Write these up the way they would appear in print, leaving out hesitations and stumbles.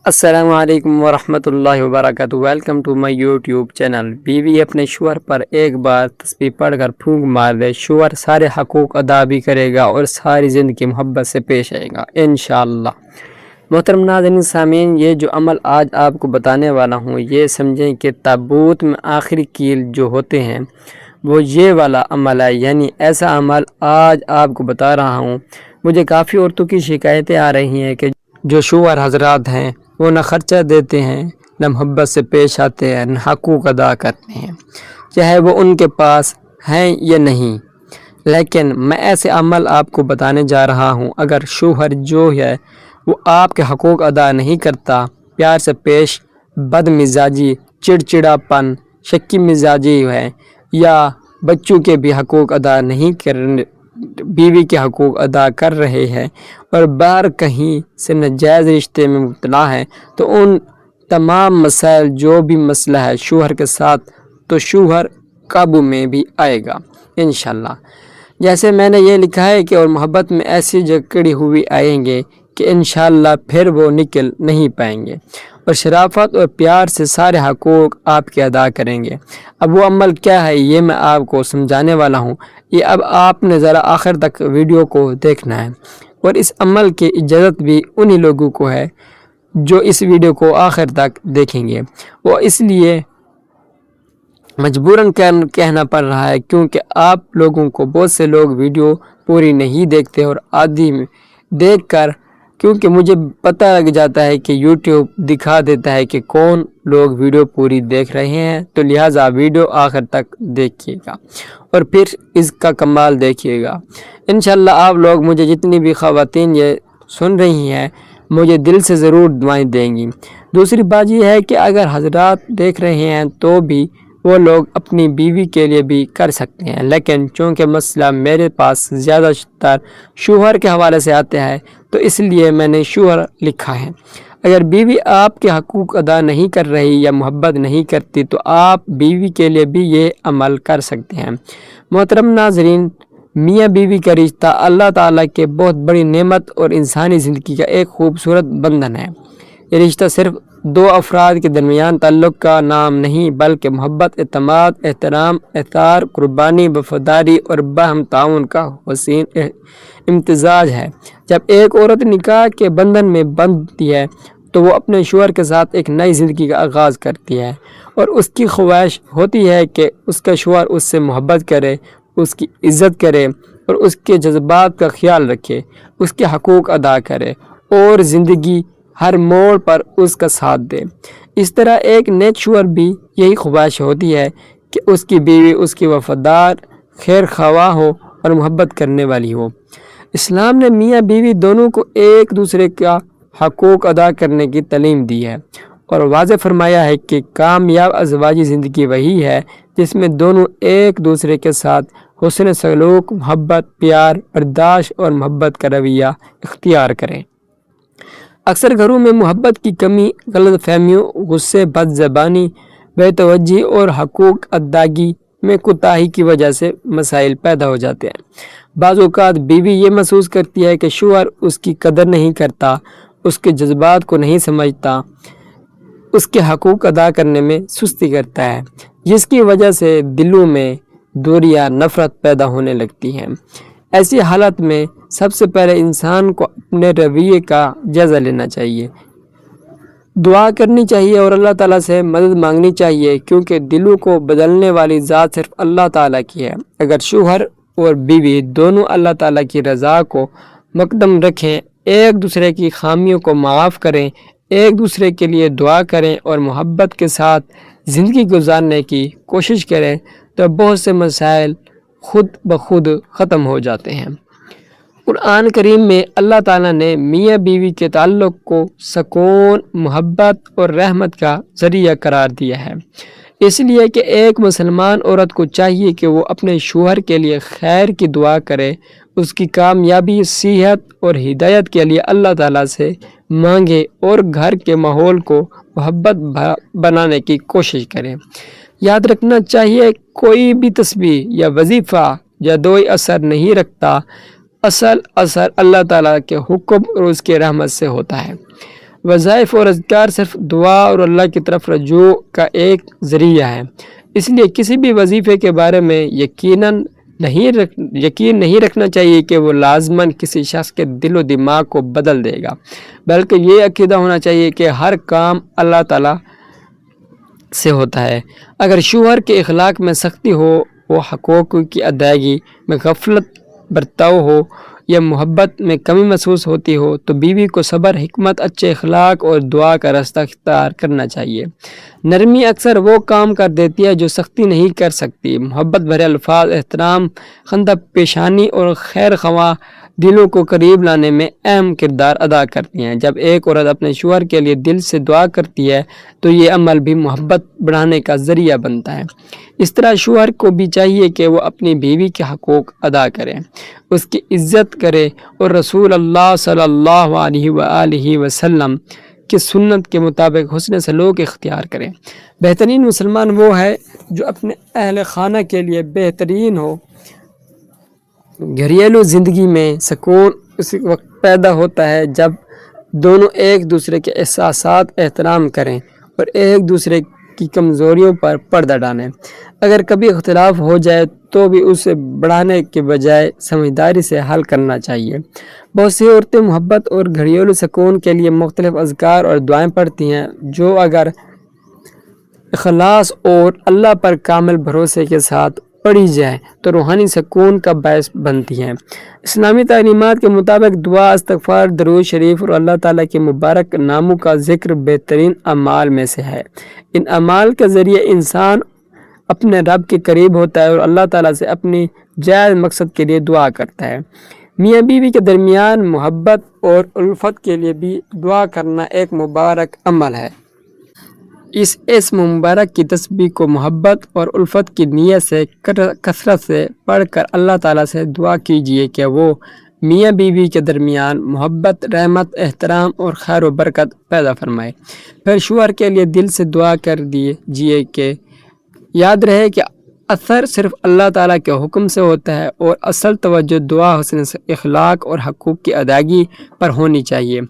السلام علیکم ورحمۃ اللہ وبرکاتہ۔ Welcome to my YouTube channel. بیوی اپنے شوہر پر ایک بار تسبیح پڑھ کر پھونک مار دے، شوہر سارے حقوق ادا بھی کرے گا اور ساری زندگی محبت سے پیش آئے گا انشاءاللہ۔ محترم ناظرین سامعین، یہ جو عمل آج آپ کو بتانے والا ہوں، یہ سمجھیں کہ تابوت میں آخری کیل جو ہوتے ہیں وہ یہ والا عمل ہے، یعنی ایسا عمل آج آپ کو بتا رہا ہوں۔ مجھے کافی عورتوں کی شکایتیں آ رہی ہیں کہ جو شوہر حضرات ہیں وہ نہ خرچہ دیتے ہیں، نہ محبت سے پیش آتے ہیں، نہ حقوق ادا کرتے ہیں، چاہے وہ ان کے پاس ہیں یا نہیں۔ لیکن میں ایسے عمل آپ کو بتانے جا رہا ہوں، اگر شوہر جو ہے وہ آپ کے حقوق ادا نہیں کرتا، پیار سے پیش، بد مزاجی، چڑچڑاپن، شکی مزاجی ہے، یا بچوں کے بھی حقوق ادا نہیں کرنے، بیوی کے حقوق ادا کر رہے ہیں اور باہر کہیں سے ناجائز رشتے میں مبتلا ہے، تو ان تمام مسائل جو بھی مسئلہ ہے شوہر کے ساتھ، تو شوہر قابو میں بھی آئے گا انشاءاللہ۔ جیسے میں نے یہ لکھا ہے کہ اور محبت میں ایسی جکڑی ہوئی آئیں گے کہ انشاءاللہ پھر وہ نکل نہیں پائیں گے، اور شرافت اور پیار سے سارے حقوق آپ کے ادا کریں گے۔ اب وہ عمل کیا ہے یہ میں آپ کو سمجھانے والا ہوں، یہ اب آپ نے ذرا آخر تک ویڈیو کو دیکھنا ہے، اور اس عمل کی اجازت بھی انہی لوگوں کو ہے جو اس ویڈیو کو آخر تک دیکھیں گے۔ وہ اس لیے مجبوراً کہنا پڑ رہا ہے کیونکہ آپ لوگوں کو بہت سے لوگ ویڈیو پوری نہیں دیکھتے، اور آدھی میں دیکھ کر، کیونکہ مجھے پتہ لگ جاتا ہے کہ یوٹیوب دکھا دیتا ہے کہ کون لوگ ویڈیو پوری دیکھ رہے ہیں، تو لہٰذا ویڈیو آخر تک دیکھیے گا اور پھر اس کا کمال دیکھیے گا انشاءاللہ۔ آپ لوگ مجھے جتنی بھی خواتین یہ سن رہی ہیں، مجھے دل سے ضرور دعائیں دیں گی۔ دوسری بات یہ ہے کہ اگر حضرات دیکھ رہے ہیں تو بھی وہ لوگ اپنی بیوی کے لیے بھی کر سکتے ہیں، لیکن چونکہ مسئلہ میرے پاس زیادہ تر شوہر کے حوالے سے آتے ہیں، تو اس لیے میں نے شوہر لکھا ہے۔ اگر بیوی آپ کے حقوق ادا نہیں کر رہی یا محبت نہیں کرتی، تو آپ بیوی کے لیے بھی یہ عمل کر سکتے ہیں۔ محترم ناظرین، میاں بیوی کا رشتہ اللہ تعالیٰ کے بہت بڑی نعمت اور انسانی زندگی کا ایک خوبصورت بندھن ہے۔ یہ رشتہ صرف دو افراد کے درمیان تعلق کا نام نہیں، بلکہ محبت، اعتماد، احترام، اطاعت، قربانی، وفاداری اور باہم تعاون کا حسین امتزاج ہے۔ جب ایک عورت نکاح کے بندھن میں بندھتی ہے تو وہ اپنے شوہر کے ساتھ ایک نئی زندگی کا آغاز کرتی ہے، اور اس کی خواہش ہوتی ہے کہ اس کا شوہر اس سے محبت کرے، اس کی عزت کرے اور اس کے جذبات کا خیال رکھے، اس کے حقوق ادا کرے اور زندگی ہر موڑ پر اس کا ساتھ دے۔ اس طرح ایک نیک شوہر بھی یہی خواہش ہوتی ہے کہ اس کی بیوی اس کی وفادار، خیر خواہ ہو اور محبت کرنے والی ہو۔ اسلام نے میاں بیوی دونوں کو ایک دوسرے کا حقوق ادا کرنے کی تعلیم دی ہے، اور واضح فرمایا ہے کہ کامیاب ازواجی زندگی وہی ہے جس میں دونوں ایک دوسرے کے ساتھ حسن سلوک، محبت، پیار، برداشت اور محبت کا رویہ اختیار کریں۔ اکثر گھروں میں محبت کی کمی، غلط فہمیوں، غصے، بد زبانی، بے توجہی اور حقوق ادائیگی میں کوتاہی کی وجہ سے مسائل پیدا ہو جاتے ہیں۔ بعض اوقات بیوی یہ محسوس کرتی ہے کہ شوہر اس کی قدر نہیں کرتا، اس کے جذبات کو نہیں سمجھتا، اس کے حقوق ادا کرنے میں سستی کرتا ہے، جس کی وجہ سے دلوں میں دوری یا نفرت پیدا ہونے لگتی ہے۔ ایسی حالت میں سب سے پہلے انسان کو اپنے رویے کا جائزہ لینا چاہیے، دعا کرنی چاہیے اور اللہ تعالیٰ سے مدد مانگنی چاہیے، کیونکہ دلوں کو بدلنے والی ذات صرف اللہ تعالیٰ کی ہے۔ اگر شوہر اور بیوی دونوں اللہ تعالیٰ کی رضا کو مقدم رکھیں، ایک دوسرے کی خامیوں کو معاف کریں، ایک دوسرے کے لیے دعا کریں اور محبت کے ساتھ زندگی گزارنے کی کوشش کریں، تو بہت سے مسائل خود بخود ختم ہو جاتے ہیں۔ قرآن کریم میں اللہ تعالیٰ نے میاں بیوی کے تعلق کو سکون، محبت اور رحمت کا ذریعہ قرار دیا ہے۔ اس لیے کہ ایک مسلمان عورت کو چاہیے کہ وہ اپنے شوہر کے لیے خیر کی دعا کرے، اس کی کامیابی، صحت اور ہدایت کے لیے اللہ تعالیٰ سے مانگے اور گھر کے ماحول کو محبت بنانے کی کوشش کرے۔ یاد رکھنا چاہیے کوئی بھی تسبیح یا وظیفہ یا دعائی اثر نہیں رکھتا، اصل اثر اللہ تعالیٰ کے حکم اور اس کے رحمت سے ہوتا ہے۔ وظائف اور اذکار صرف دعا اور اللہ کی طرف رجوع کا ایک ذریعہ ہے، اس لیے کسی بھی وظیفے کے بارے میں یقین نہیں رکھنا چاہیے کہ وہ لازماً کسی شخص کے دل و دماغ کو بدل دے گا، بلکہ یہ عقیدہ ہونا چاہیے کہ ہر کام اللہ تعالیٰ سے ہوتا ہے۔ اگر شوہر کے اخلاق میں سختی ہو، وہ حقوق کی ادائیگی میں غفلت برتاؤ ہو یا محبت میں کمی محسوس ہوتی ہو تو بیوی کو صبر، حکمت، اچھے اخلاق اور دعا کا راستہ اختیار کرنا چاہیے۔ نرمی اکثر وہ کام کر دیتی ہے جو سختی نہیں کر سکتی۔ محبت بھرے الفاظ، احترام، خندہ پیشانی اور خیر خواہ دلوں کو قریب لانے میں اہم کردار ادا کرتی ہیں۔ جب ایک عورت اپنے شوہر کے لیے دل سے دعا کرتی ہے تو یہ عمل بھی محبت بڑھانے کا ذریعہ بنتا ہے۔ اس طرح شوہر کو بھی چاہیے کہ وہ اپنی بیوی کے حقوق ادا کرے، اس کی عزت کرے اور رسول اللہ صلی اللہ علیہ وآلہ وسلم کی سنت کے مطابق حسن سلوک اختیار کرے۔ بہترین مسلمان وہ ہے جو اپنے اہل خانہ کے لیے بہترین ہو۔ گھریلو زندگی میں سکون اس وقت پیدا ہوتا ہے جب دونوں ایک دوسرے کے احساسات احترام کریں اور ایک دوسرے کی کمزوریوں پر پردہ ڈالیں۔ اگر کبھی اختلاف ہو جائے تو بھی اسے بڑھانے کے بجائے سمجھداری سے حل کرنا چاہیے۔ بہت سی عورتیں محبت اور گھریلو سکون کے لیے مختلف اذکار اور دعائیں پڑھتی ہیں جو اگر اخلاص اور اللہ پر کامل بھروسے کے ساتھ پڑھی جائے تو روحانی سکون کا باعث بنتی ہیں۔ اسلامی تعلیمات کے مطابق دعا، استغفار، درود شریف اور اللہ تعالیٰ کے مبارک ناموں کا ذکر بہترین اعمال میں سے ہے۔ ان اعمال کے ذریعے انسان اپنے رب کے قریب ہوتا ہے اور اللہ تعالیٰ سے اپنی جائز مقصد کے لیے دعا کرتا ہے۔ میاں بیوی کے درمیان محبت اور الفت کے لیے بھی دعا کرنا ایک مبارک عمل ہے۔ اس اسم مبارک کی تسبیح کو محبت اور الفت کی نیت سے کثرت سے پڑھ کر اللہ تعالیٰ سے دعا کیجیے کہ وہ میاں بیوی کے درمیان محبت، رحمت، احترام اور خیر و برکت پیدا فرمائے۔ پھر شوہر کے لیے دل سے دعا کر دیجیے کہ یاد رہے کہ اثر صرف اللہ تعالیٰ کے حکم سے ہوتا ہے اور اصل توجہ دعا، حسن اخلاق اور حقوق کی ادائیگی پر ہونی چاہیے۔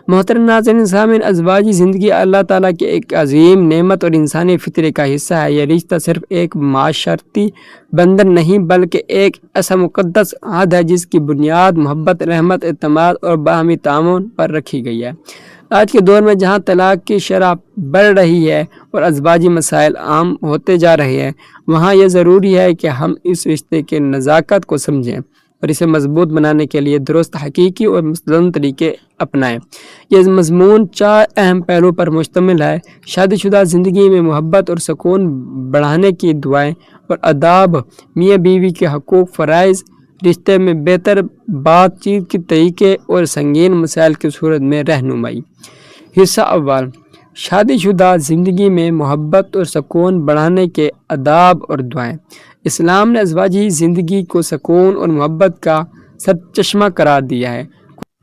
محترم ناظرین سامعین، ازواجی زندگی اللہ تعالیٰ کی ایک عظیم نعمت اور انسانی فطرے کا حصہ ہے۔ یہ رشتہ صرف ایک معاشرتی بندھن نہیں بلکہ ایک ایسا مقدس عہد ہے جس کی بنیاد محبت، رحمت، اعتماد اور باہمی تعاون پر رکھی گئی ہے۔ آج کے دور میں جہاں طلاق کی شرح بڑھ رہی ہے اور ازواجی مسائل عام ہوتے جا رہے ہیں، وہاں یہ ضروری ہے کہ ہم اس رشتے کے نزاکت کو سمجھیں اور اسے مضبوط بنانے کے لیے درست، حقیقی اور مستند طریقے اپنائیں۔ یہ مضمون 4 اہم پہلو پر مشتمل ہے: شادی شدہ زندگی میں محبت اور سکون بڑھانے کی دعائیں اور آداب، میاں بیوی کے حقوق، فرائض، رشتے میں بہتر بات چیت کے طریقے اور سنگین مسائل کی صورت میں رہنمائی۔ حصہ اول، شادی شدہ زندگی میں محبت اور سکون بڑھانے کے آداب اور دعائیں۔ اسلام نے ازواجی زندگی کو سکون اور محبت کا سرچشمہ قرار دیا ہے۔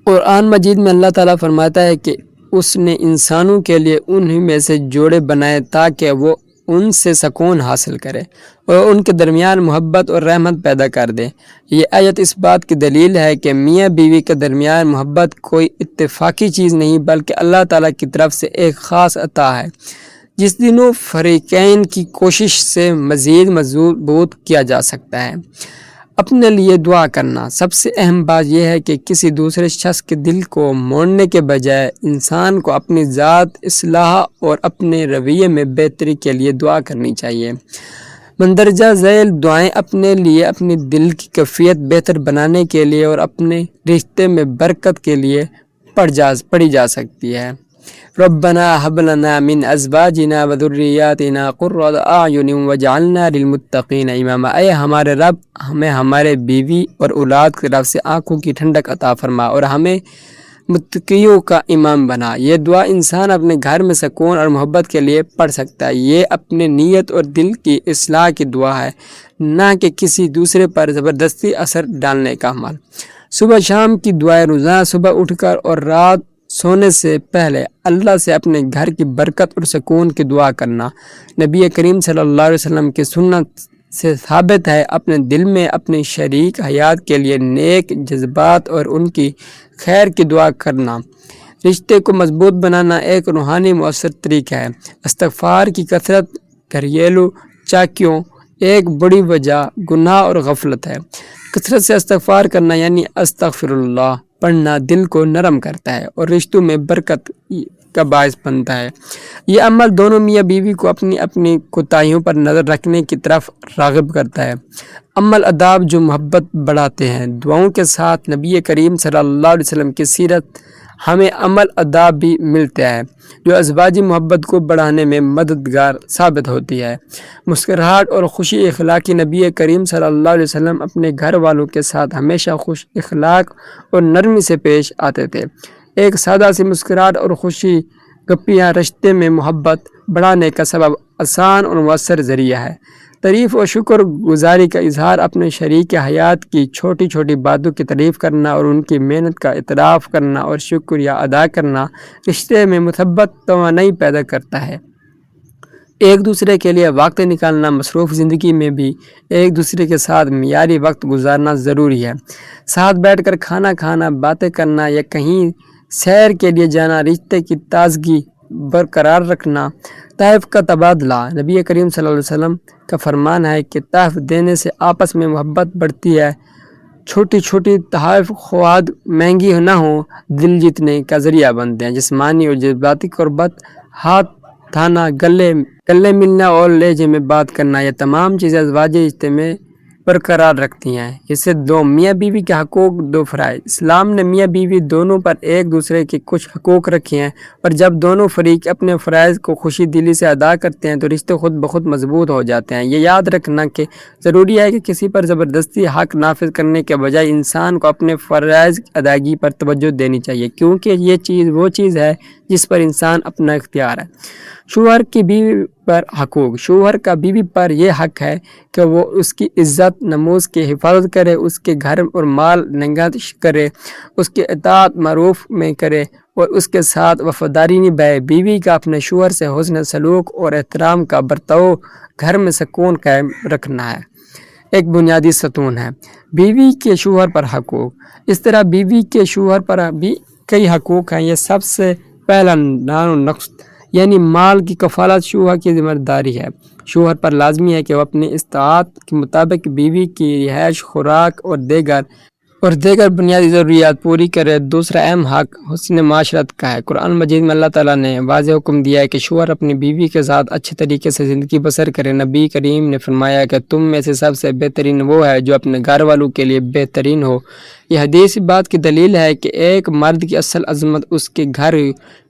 قرآن مجید میں اللہ تعالیٰ فرماتا ہے کہ اس نے انسانوں کے لیے انہی میں سے جوڑے بنائے تاکہ وہ ان سے سکون حاصل کرے اور ان کے درمیان محبت اور رحمت پیدا کر دے۔ یہ آیت اس بات کی دلیل ہے کہ میاں بیوی کے درمیان محبت کوئی اتفاقی چیز نہیں بلکہ اللہ تعالیٰ کی طرف سے ایک خاص عطا ہے جس دونوں فریقین کی کوشش سے مزید مضبوط کیا جا سکتا ہے۔ اپنے لیے دعا کرنا۔ سب سے اہم بات یہ ہے کہ کسی دوسرے شخص کے دل کو موڑنے کے بجائے انسان کو اپنی ذات اصلاح اور اپنے رویے میں بہتری کے لیے دعا کرنی چاہیے۔ مندرجہ ذیل دعائیں اپنے لیے اپنی دل کی کیفیت بہتر بنانے کے لیے اور اپنے رشتے میں برکت کے لیے پڑھی جا سکتی ہے۔ ربنا هب لنا من ازواجنا وذرياتنا قرة اعین واجعلنا للمتقین اماما۔ اے ہمارے رب، ہمیں ہمارے بیوی اور اولاد کی طرف سے آنکھوں کی ٹھنڈک عطا فرما اور ہمیں متقیوں کا امام بنا۔ یہ دعا انسان اپنے گھر میں سکون اور محبت کے لیے پڑھ سکتا ہے۔ یہ اپنے نیت اور دل کی اصلاح کی دعا ہے، نہ کہ کسی دوسرے پر زبردستی اثر ڈالنے کا عمل۔ صبح شام کی دعائیں روزانہ صبح اٹھ کر اور رات سونے سے پہلے اللہ سے اپنے گھر کی برکت اور سکون کی دعا کرنا نبی کریم صلی اللہ علیہ وسلم کی سنت سے ثابت ہے۔ اپنے دل میں اپنے شریک حیات کے لیے نیک جذبات اور ان کی خیر کی دعا کرنا رشتے کو مضبوط بنانا ایک روحانی مؤثر طریقہ ہے۔ استغفار کی کثرت گھریلو چاکیوں ایک بڑی وجہ گناہ اور غفلت ہے۔ کثرت سے استغفار کرنا یعنی استغفر اللہ پڑھنا دل کو نرم کرتا ہے اور رشتوں میں برکت کا باعث بنتا ہے۔ یہ عمل دونوں میاں بیوی کو اپنی اپنی کوتاہیوں پر نظر رکھنے کی طرف راغب کرتا ہے۔ عمل آداب جو محبت بڑھاتے ہیں۔ دعاؤں کے ساتھ نبی کریم صلی اللہ علیہ وسلم کی سیرت ہمیں عمل آداب بھی ملتے ہیں جو ازواجی محبت کو بڑھانے میں مددگار ثابت ہوتی ہے۔ مسکراہٹ اور خوشی اخلاقی نبی کریم صلی اللہ علیہ وسلم اپنے گھر والوں کے ساتھ ہمیشہ خوش اخلاق اور نرمی سے پیش آتے تھے۔ ایک سادہ سی مسکراہٹ اور خوشی گپیاں رشتے میں محبت بڑھانے کا سبب آسان اور مؤثر ذریعہ ہے۔ تعریف اور شکر گزاری کا اظہار اپنے شریک حیات کی چھوٹی چھوٹی باتوں کی تعریف کرنا اور ان کی محنت کا اعتراف کرنا اور شکریہ ادا کرنا رشتے میں مثبت توانائی پیدا کرتا ہے۔ ایک دوسرے کے لیے وقت نکالنا مصروف زندگی میں بھی ایک دوسرے کے ساتھ معیاری وقت گزارنا ضروری ہے۔ ساتھ بیٹھ کر کھانا کھانا، باتیں کرنا یا کہیں سیر کے لیے جانا رشتے کی تازگی برقرار رکھنا۔ تحائف کا تبادلہ نبی کریم صلی اللہ علیہ وسلم کا فرمان ہے کہ تحائف دینے سے آپس میں محبت بڑھتی ہے۔ چھوٹی چھوٹی تحائف خواہ مہنگی نہ ہوں دل جیتنے کا ذریعہ بنتے ہیں۔ جسمانی اور جذباتی قربت، ہاتھ تھانا، گلے ملنا اور لہجے میں بات کرنا، یہ تمام چیزیں ازواجی رشتے میں برقرار رکھتی ہیں۔ اسے دو میاں بیوی کے حقوق دو فرائض۔ اسلام نے میاں بیوی دونوں پر ایک دوسرے کے کچھ حقوق رکھے ہیں اور جب دونوں فریق اپنے فرائض کو خوشی دلی سے ادا کرتے ہیں تو رشتے خود بخود مضبوط ہو جاتے ہیں۔ یہ یاد رکھنا کہ ضروری ہے کہ کسی پر زبردستی حق نافذ کرنے کے بجائے انسان کو اپنے فرائض ادائیگی پر توجہ دینی چاہیے، کیونکہ یہ چیز وہ چیز ہے جس پر انسان اپنا اختیار ہے۔ شوہر کی بیوی پر حقوق۔ شوہر کا بیوی پر یہ حق ہے کہ وہ اس کی عزت نموز کی حفاظت کرے، اس کے گھر اور مال نگہداشت کرے، اس کی اطاعت معروف میں کرے اور اس کے ساتھ وفاداری نبھائے۔ بیوی کا اپنے شوہر سے حسن سلوک اور احترام کا برتاؤ گھر میں سکون قائم رکھنا ہے، ایک بنیادی ستون ہے۔ بیوی کے شوہر پر حقوق۔ اس طرح بیوی کے شوہر پر بھی کئی حقوق ہیں۔ یہ سب سے پہلا نقص یعنی مال کی کفالت شوہر کی ذمہ داری ہے۔ شوہر پر لازمی ہے کہ وہ اپنی استطاعت کے مطابق بیوی کی رہائش، خوراک اور دیگر بنیادی ضروریات پوری کرے۔ دوسرا اہم حق حسن معاشرت کا ہے۔ قرآن مجید میں اللہ تعالیٰ نے واضح حکم دیا ہے کہ شوہر اپنی بیوی کے ساتھ اچھے طریقے سے زندگی بسر کرے۔ نبی کریم نے فرمایا کہ تم میں سے سب سے بہترین وہ ہے جو اپنے گھر والوں کے لیے بہترین ہو۔ یہ حدیث بات کی دلیل ہے کہ ایک مرد کی اصل عظمت اس کے گھر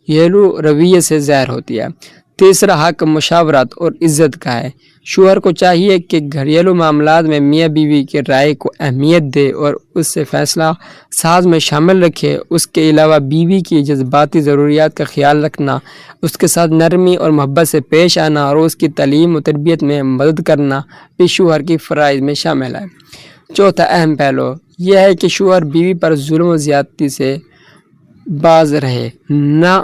یلو رویے سے ظاہر ہوتی ہے۔ تیسرا حق مشاورت اور عزت کا ہے۔ شوہر کو چاہیے کہ گھریلو معاملات میں میاں بیوی کی رائے کو اہمیت دے اور اس سے فیصلہ ساز میں شامل رکھے۔ اس کے علاوہ بیوی کی جذباتی ضروریات کا خیال رکھنا، اس کے ساتھ نرمی اور محبت سے پیش آنا اور اس کی تعلیم و تربیت میں مدد کرنا بھی شوہر کی فرائض میں شامل ہے۔ چوتھا اہم پہلو یہ ہے کہ شوہر بیوی پر ظلم و زیادتی سے باز رہے، نہ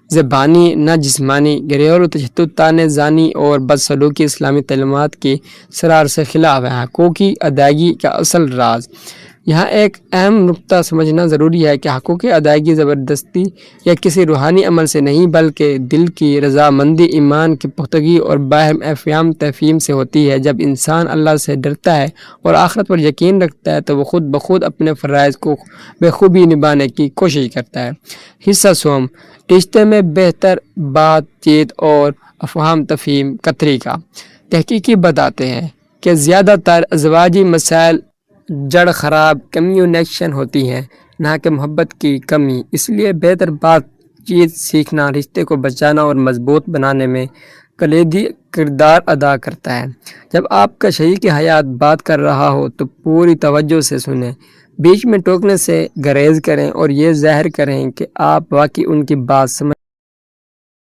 زبانی نہ جسمانی۔ گھریلو تشدد، طعنہ زنی اور بدسلوکی اسلامی تعلیمات کی سراسر سے خلاف ہے۔ حقوق کی ادائیگی کا اصل راز۔ یہاں ایک اہم نقطہ سمجھنا ضروری ہے کہ حقوق کی ادائیگی زبردستی یا کسی روحانی عمل سے نہیں بلکہ دل کی رضامندی، ایمان کی پختگی اور باہم افہام تفہیم سے ہوتی ہے۔ جب انسان اللہ سے ڈرتا ہے اور آخرت پر یقین رکھتا ہے تو وہ خود بخود اپنے فرائض کو بخوبی نبھانے کی کوشش کرتا ہے۔ حصہ سوم، رشتے میں بہتر بات چیت اور افہام تفہیم کا طریقہ۔ تحقیقی بتاتے ہیں کہ زیادہ تر ازواجی مسائل جڑ خراب کمیونیکیشن ہوتی ہیں، نہ کہ محبت کی کمی۔ اس لیے بہتر بات چیت سیکھنا رشتے کو بچانا اور مضبوط بنانے میں کلیدی کردار ادا کرتا ہے۔ جب آپ کا شریک حیات بات کر رہا ہو تو پوری توجہ سے سنیں، بیچ میں ٹوکنے سے گریز کریں اور یہ ظاہر کریں کہ آپ واقعی ان کی بات سمجھ